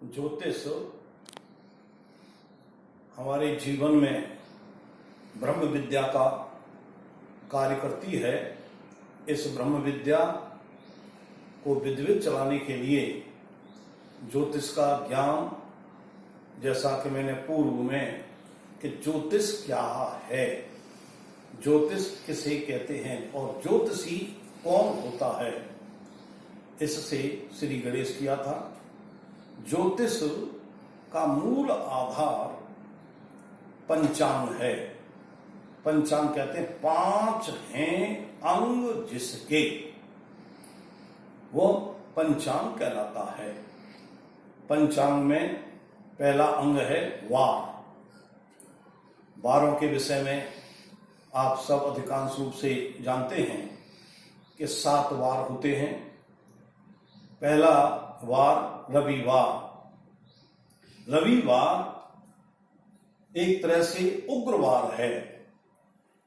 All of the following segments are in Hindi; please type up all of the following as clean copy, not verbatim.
ज्योतिष हमारे जीवन में ब्रह्म विद्या का कार्य करती है। इस ब्रह्म विद्या को विधिवत चलाने के लिए ज्योतिष का ज्ञान, जैसा कि मैंने पूर्व में कि ज्योतिष क्या है, ज्योतिष किसे कहते हैं और ज्योतिषी कौन होता है, इससे श्री गणेश किया था। ज्योतिष का मूल आधार पंचांग है। पंचांग कहते हैं 5 हैं अंग जिसके, वो पंचांग कहलाता है। पंचांग में पहला अंग है वार। वारों के विषय में आप सब अधिकांश रूप से जानते हैं कि 7 वार होते हैं। पहला वार रविवार। रविवार एक तरह से उग्रवार है।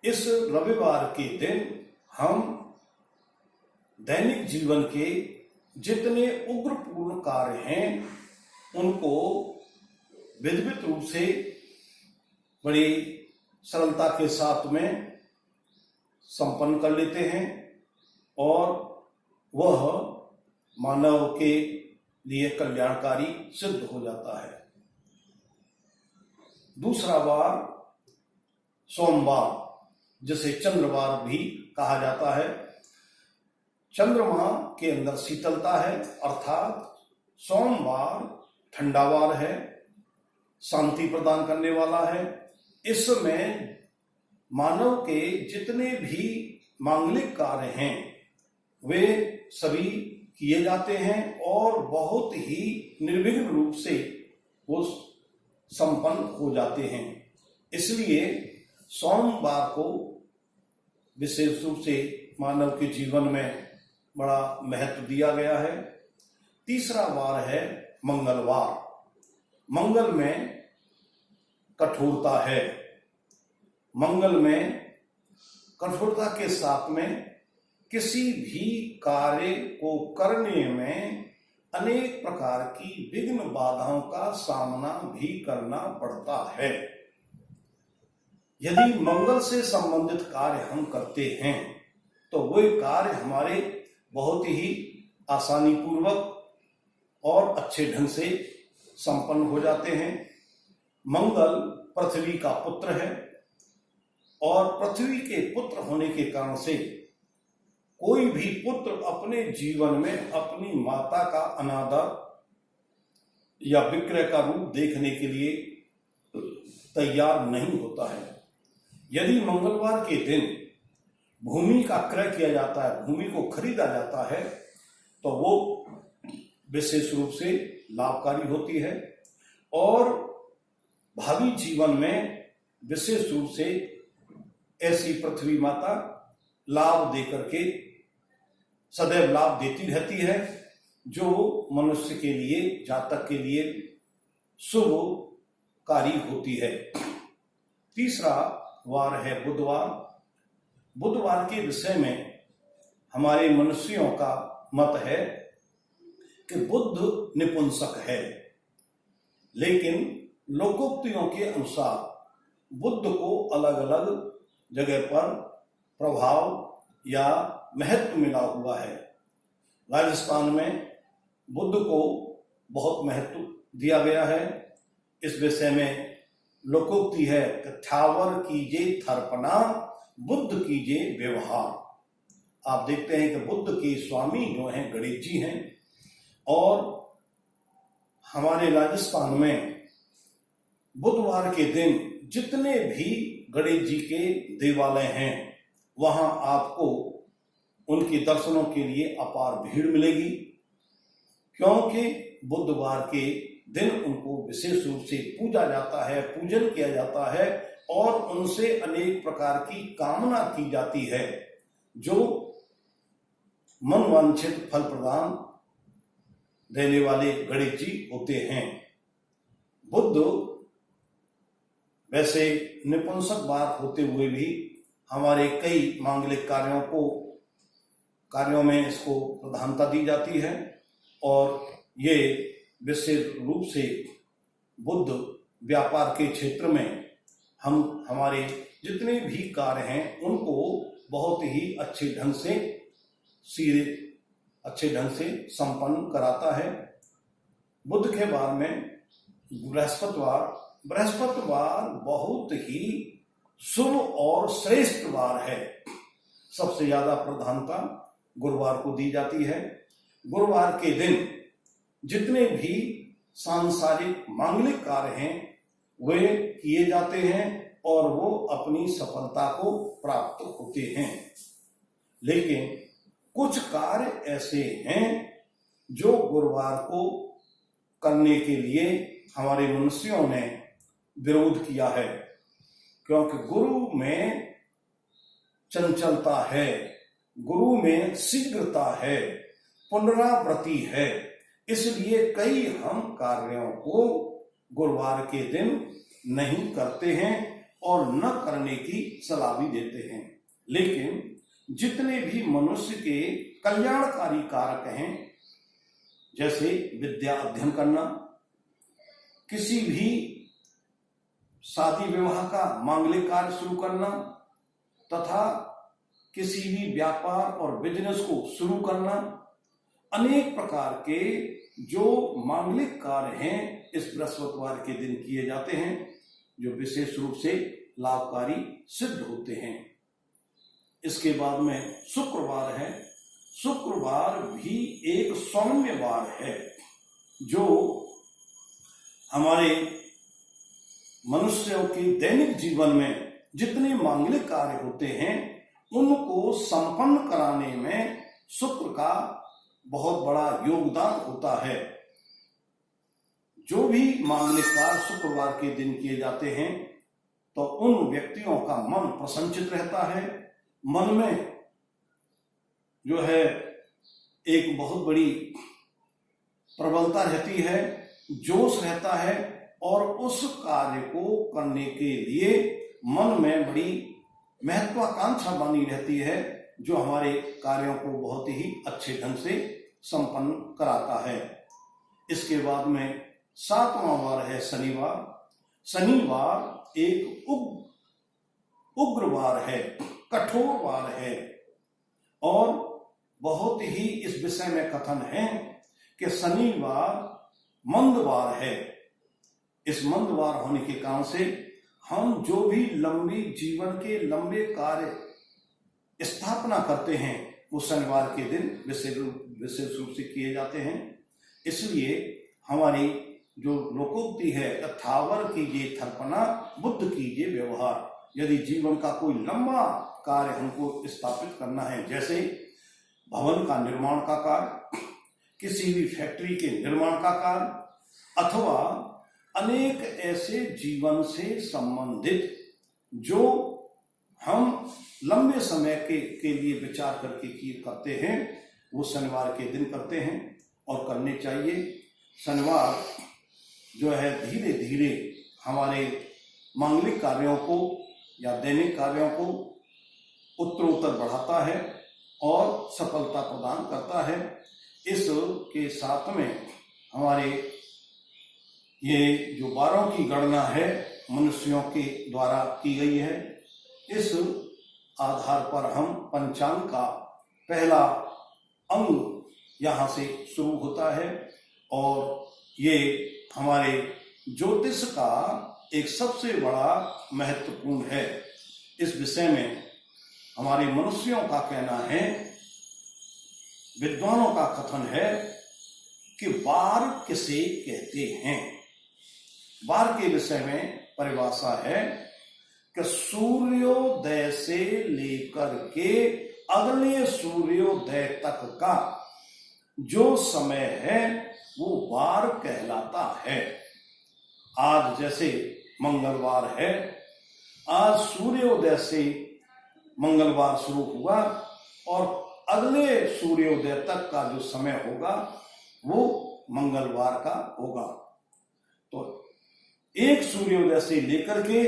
इस रविवार के दिन हम दैनिक जीवन के जितने उग्रपूर्ण कार्य हैं उनको विधिवत रूप से बड़ी सरलता के साथ में संपन्न कर लेते हैं और वह मानव के लिए कल्याणकारी सिद्ध हो जाता है। दूसरा वार सोमवार, जिसे चंद्रवार भी कहा जाता है। चंद्रमा के अंदर शीतलता है, अर्थात सोमवार ठंडावार है, शांति प्रदान करने वाला है। इसमें मानव के जितने भी मांगलिक कार्य हैं वे सभी किए जाते हैं और बहुत ही निर्विघ्न रूप से वो संपन्न हो जाते हैं। इसलिए सोमवार को विशेष रूप से मानव के जीवन में बड़ा महत्व दिया गया है। तीसरा वार है मंगलवार। मंगल में कठोरता है। मंगल में कठोरता के साथ में किसी भी कार्य को करने में अनेक प्रकार की विघ्न बाधाओं का सामना भी करना पड़ता है। यदि मंगल से संबंधित कार्य हम करते हैं तो वे कार्य हमारे बहुत ही आसानी पूर्वक और अच्छे ढंग से संपन्न हो जाते हैं। मंगल पृथ्वी का पुत्र है और पृथ्वी के पुत्र होने के कारण से कोई भी पुत्र अपने जीवन में अपनी माता का अनादर या विक्रय का रूप देखने के लिए तैयार नहीं होता है। यदि मंगलवार के दिन भूमि का क्रय किया जाता है, भूमि को खरीदा जाता है, तो वो विशेष रूप से लाभकारी होती है और भावी जीवन में विशेष रूप से ऐसी पृथ्वी माता लाभ देकर के सदैव लाभ देती रहती है, जो मनुष्य के लिए, जातक के लिए शुभकारी होती है। तीसरा वार है बुधवार। बुधवार के विषय में हमारे मनुष्यों का मत है कि बुध निपुंसक है, लेकिन लोकोक्तियों के अनुसार बुध को अलग अलग जगह पर प्रभाव या महत्व मिला हुआ है। राजस्थान में बुध को बहुत महत्व दिया गया है। इस विषय में लोकोक्ति है कि ठावर कीजे थर्पणा, बुद्ध कीजे व्यवहार। आप देखते हैं कि बुद्ध के स्वामी जो हैं गणेश जी हैं और हमारे राजस्थान में बुधवार के दिन जितने भी गणेश जी के देवालय हैं वहां आपको उनके दर्शनों के लिए अपार भीड़ मिलेगी, क्योंकि बुधवार के दिन उनको विशेष रूप से पूजा जाता है, पूजन किया जाता है और उनसे अनेक प्रकार की कामना की जाती है जो मनवांछित फल प्रदान देने वाले गणेश जी होते हैं। बुद्ध वैसे निपुंसक बात होते हुए भी हमारे कई मांगलिक कार्यों में इसको प्रधानता दी जाती है और ये विशेष रूप से बुध व्यापार के क्षेत्र में हम हमारे जितने भी कार्य हैं उनको बहुत ही अच्छे ढंग से संपन्न कराता है। बुध के बाद में बृहस्पतिवार बहुत ही शुभ और श्रेष्ठ वार है। सबसे ज्यादा प्रधानता गुरुवार को दी जाती है। गुरुवार के दिन जितने भी सांसारिक मांगलिक कार्य हैं वे किए जाते हैं और वो अपनी सफलता को प्राप्त होते हैं। लेकिन कुछ कार्य ऐसे हैं जो गुरुवार को करने के लिए हमारे मनुष्यों ने विरोध किया है, क्योंकि गुरु में चंचलता है, गुरु में शीघ्रता है, पुनरावृत्ति है। इसलिए कई हम कार्यों को गुरुवार के दिन नहीं करते हैं और न करने की सलाह भी देते हैं। लेकिन जितने भी मनुष्य के कल्याणकारी कारक हैं, जैसे विद्या अध्ययन करना, किसी भी शादी विवाह का मांगलिक कार्य शुरू करना तथा किसी भी व्यापार और बिजनेस को शुरू करना, अनेक प्रकार के जो मांगलिक कार्य हैं इस बृहस्पतिवार के दिन किए जाते हैं, जो विशेष रूप से लाभकारी सिद्ध होते हैं। इसके बाद में शुक्रवार है। शुक्रवार भी एक सौम्य वार है, जो हमारे मनुष्यों के दैनिक जीवन में जितने मांगलिक कार्य होते हैं उनको संपन्न कराने में शुक्र का बहुत बड़ा योगदान होता है। जो भी मांगलिक कार्य शुक्रवार के दिन किए जाते हैं तो उन व्यक्तियों का मन प्रसन्नचित रहता है। मन में जो है एक बहुत बड़ी प्रबलता रहती है, जोश रहता है और उस कार्य को करने के लिए मन में बड़ी महत्वाकांक्षा बनी रहती है, जो हमारे कार्यों को बहुत ही अच्छे ढंग से संपन्न कराता है। इसके बाद में 7वां वार है शनिवार। शनिवार एक उग्रवार है, कठोर वार है और बहुत ही इस विषय में कथन है कि शनिवार मंदवार है। इस मंदवार होने के कारण से हम जो भी लंबी जीवन के लंबे कार्य स्थापना करते हैं वो शनिवार के दिन विशेष रूप से किए जाते हैं। इसलिए हमारी जो लोकोक्ति है, यथावर कीजिए थर्पणा, बुद्ध कीजिए व्यवहार। यदि जीवन का कोई लंबा कार्य हमको स्थापित करना है, जैसे भवन का निर्माण का कार्य, किसी भी फैक्ट्री के निर्माण का कार्य, अथवा अनेक ऐसे जीवन से संबंधित जो हम लंबे समय के लिए विचार करके करते हैं, वो शनिवार के दिन करते हैं और करने चाहिए। शनिवार जो है धीरे धीरे हमारे मांगलिक कार्यों को या दैनिक कार्यों को उत्तरोत्तर बढ़ाता है और सफलता प्रदान करता है। इसके साथ में हमारे ये जो वारों की गणना है मनुष्यों के द्वारा की गई है। इस आधार पर हम पंचांग का पहला अंग यहाँ से शुरू होता है और ये हमारे ज्योतिष का एक सबसे बड़ा महत्वपूर्ण है। इस विषय में हमारे मनुष्यों का कहना है, विद्वानों का कथन है कि वार किसे कहते हैं। वार के विषय में परिभाषा है कि सूर्योदय से लेकर के अगले सूर्योदय तक का जो समय है वो वार कहलाता है। आज जैसे मंगलवार है, आज सूर्योदय से मंगलवार शुरू हुआ और अगले सूर्योदय तक का जो समय होगा वो मंगलवार का होगा। तो एक सूर्योदय से लेकर के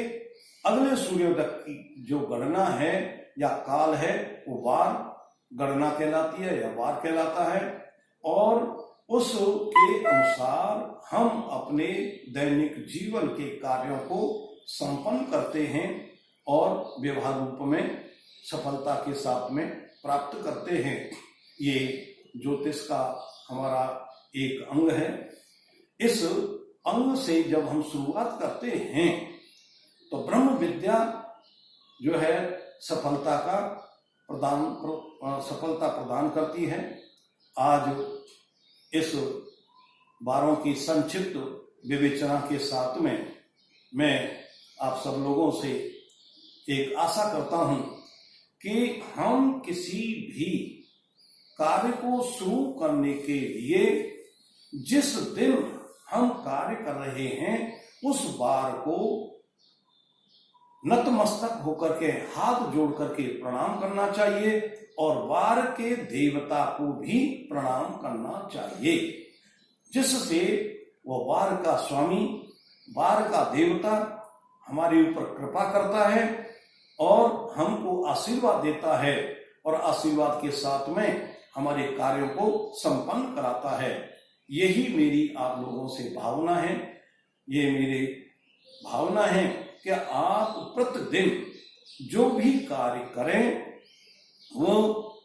अगले सूर्योदय की जो गणना है या काल है वो वार गणना कहलाती है या वार कहलाता है। और उसके अनुसार हम अपने दैनिक जीवन के कार्यों को संपन्न करते हैं और व्यवहार रूप में सफलता के साथ में प्राप्त करते हैं। ये ज्योतिष का हमारा एक अंग है। इस अंग से जब हम शुरुआत करते हैं तो ब्रह्म विद्या जो है सफलता प्रदान करती है। आज इस बारों की संक्षिप्त विवेचना के साथ में मैं आप सब लोगों से एक आशा करता हूं कि हम किसी भी कार्य को शुरू करने के लिए जिस दिन हम कार्य कर रहे हैं उस बार को नतमस्तक होकर के हाथ जोड़ करके प्रणाम करना चाहिए और वार के देवता को भी प्रणाम करना चाहिए, जिससे वह वार का स्वामी, वार का देवता हमारे ऊपर कृपा करता है और हमको आशीर्वाद देता है और आशीर्वाद के साथ में हमारे कार्यों को संपन्न कराता है। यही मेरी आप लोगों से भावना है। ये मेरी भावना है कि आप प्रतिदिन जो भी कार्य करें वो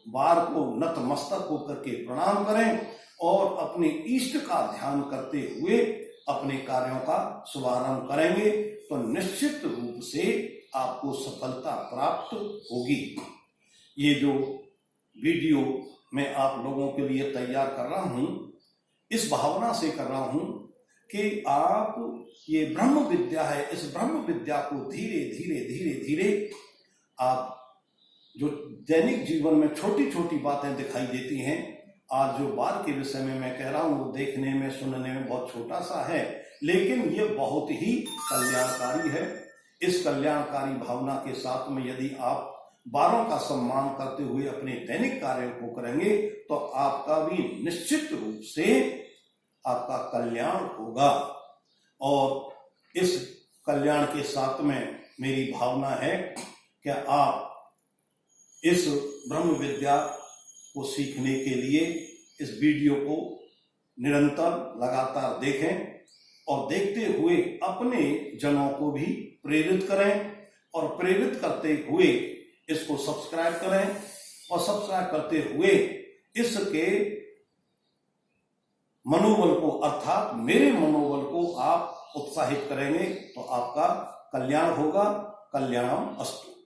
वार को नतमस्तक होकर के प्रणाम करें और अपने इष्ट का ध्यान करते हुए अपने कार्यों का शुभारंभ करेंगे तो निश्चित रूप से आपको सफलता प्राप्त होगी। ये जो वीडियो मैं आप लोगों के लिए तैयार कर रहा हूं, इस भावना से कर रहा हूं कि आप ये ब्रह्म विद्या है, इस ब्रह्म विद्या को धीरे धीरे धीरे धीरे आप जो दैनिक जीवन में छोटी छोटी बातें दिखाई देती हैं, आज जो बात के विषय में मैं कह रहा हूं वो देखने में सुनने में बहुत छोटा सा है, लेकिन ये बहुत ही कल्याणकारी है। इस कल्याणकारी भावना के साथ में यदि आप बारों का सम्मान करते हुए अपने दैनिक कार्यों को करेंगे तो आपका भी निश्चित रूप से आपका कल्याण होगा। और इस कल्याण के साथ में मेरी भावना है कि आप इस ब्रह्म विद्या को सीखने के लिए इस वीडियो को निरंतर लगातार देखें और देखते हुए अपने जनों को भी प्रेरित करें और प्रेरित करते हुए इसको सब्सक्राइब करें और सब्सक्राइब करते हुए इसके मनोबल को अर्थात मेरे मनोबल को आप उत्साहित करेंगे तो आपका कल्याण होगा। कल्याणम अस्तु।